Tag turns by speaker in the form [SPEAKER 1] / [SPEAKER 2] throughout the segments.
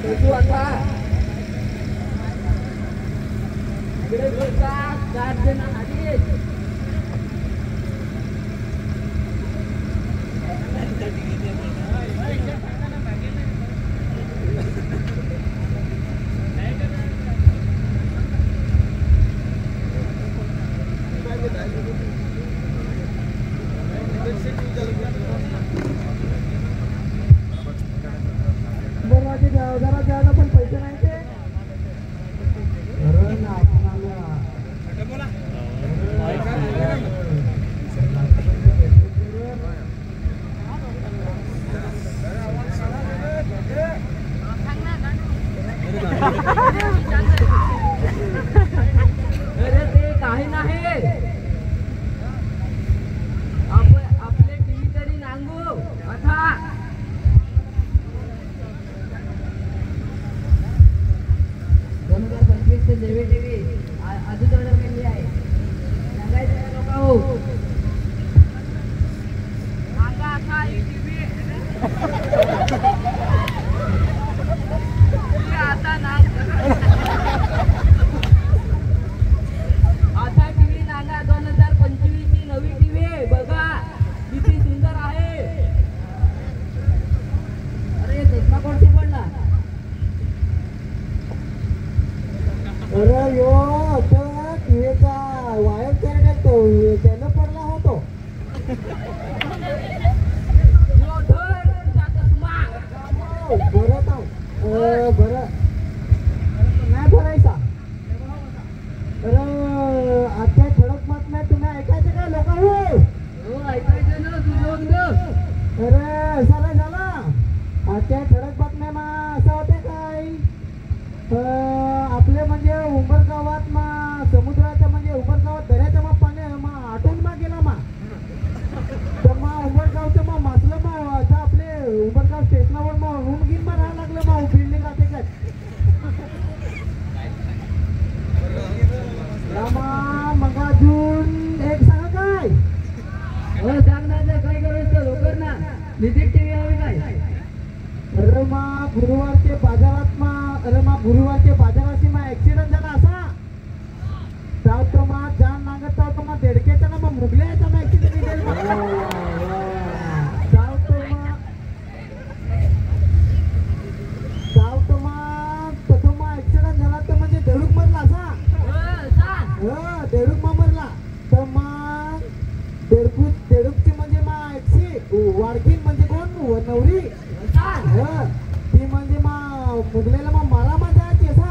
[SPEAKER 1] तू आता इकडे बोलता गार्जन आली जरा द्यायला पण पैसे नाही ते अरे ते काही नाही आपले टीव्ही तरी नांगू आता 2025 नवी टीव्ही अजून ऑर्डर केली आहे सांगायचं लोक हो सांगा आता ही टीव्ही आता ना आता टीव्ही नागा 2025 ची नवी टीव्ही बघा किती सुंदर आहे अरे चष्मा कोणती पडला अरे यो आता टीव्हीचा वायर त्यानं पडला होतो बरं नाही भरायचा अरे आता ठळक बातम्या तुम्ही ऐकायचं काय लोक हो ऐकायचं ना तुझं अरे सारा झाला आता ठळक बातम्या मा असं होते काय आपले म्हणजे उंबरगावात मा समुद्राच्या म्हणजे उंबरगावात दऱ्याच्या मा पाणी मा आटून मा गेला मा तर मा उंबरगावचं मा मासलं मा आता आपले उंबरगाव स्टेशनावर मा रूम घेऊन मा राहायला लागलं मा बिल्डिंग राहते काय मग अजून एक सांगा काय हो सांग ना काय करायचं लवकर ना नितीन टीव्ही हवी काय अरे मा गुरुवारचे बाजारात मा अरे मा गुरुवारचे बाजाराशी मा ऍक्सिडेंट झाला असा तो मा जान नांगत तो मा देडकेचा ना मा मुगल्याचा मा ऍक्सिडेंट ऍक्सिडेंट झाला तर म्हणजे देडूक मरला असा देडूक मा मरला तर मा देडूकची म्हणजे मा वाडकीन म्हणजे कोण नवरी ती म्हणजे मा मुगलेला मा मारा मा जायची असा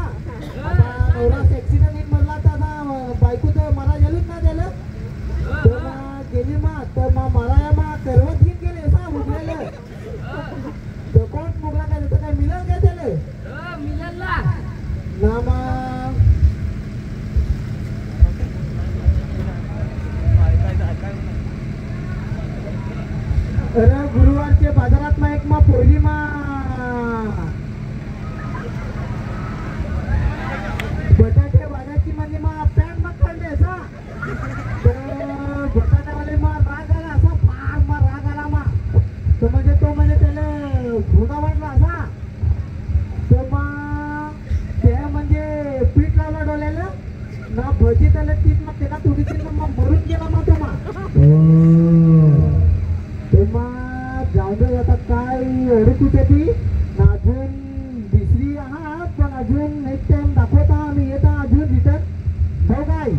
[SPEAKER 1] नवरा ऍक्सिडेंट मरला तर बायको तर मारा गेलीच ना त्याला तर गेली मा तर मा मारा मा करवत घेऊन गेले असा मुगलेला तर कोण मुगला काय त्याचं काय मिळेल काय त्याला मिळेल ना मा अरे गुरुवारचे बाजारात मा एक मा पोरगी मा बटाटे बाजारची म्हणजे मा पॅन्ट मा काढले असा तर बटाट्यावाले मा राग आला असा फार मा राग आला मा तो म्हणजे त्याला घोडा वाटला असा तर मा त्या म्हणजे पीठ लावला डोल्याला ना भजी त्याला तीच मग त्याला थोडीशी मग मरून गेला मा तो मा जाऊ आता काय अडीच होते ती अजून दुसरी आहात पण अजून नेक्स्ट टाइम दाखवता आम्ही येता अजून रिटर्न हो काय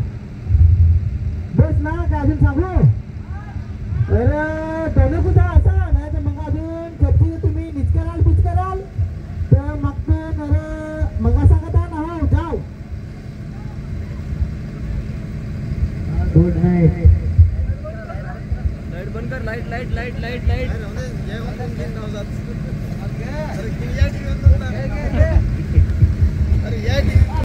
[SPEAKER 1] बस ना काय अजून सांगू अरे दोन कुठं असा नाही तर मग अजून खर्ची तुम्ही निचकराल पुचकराल तर मग मग सांगता ना हो जाऊ गुड नाईट बंद कर light light light light light अरे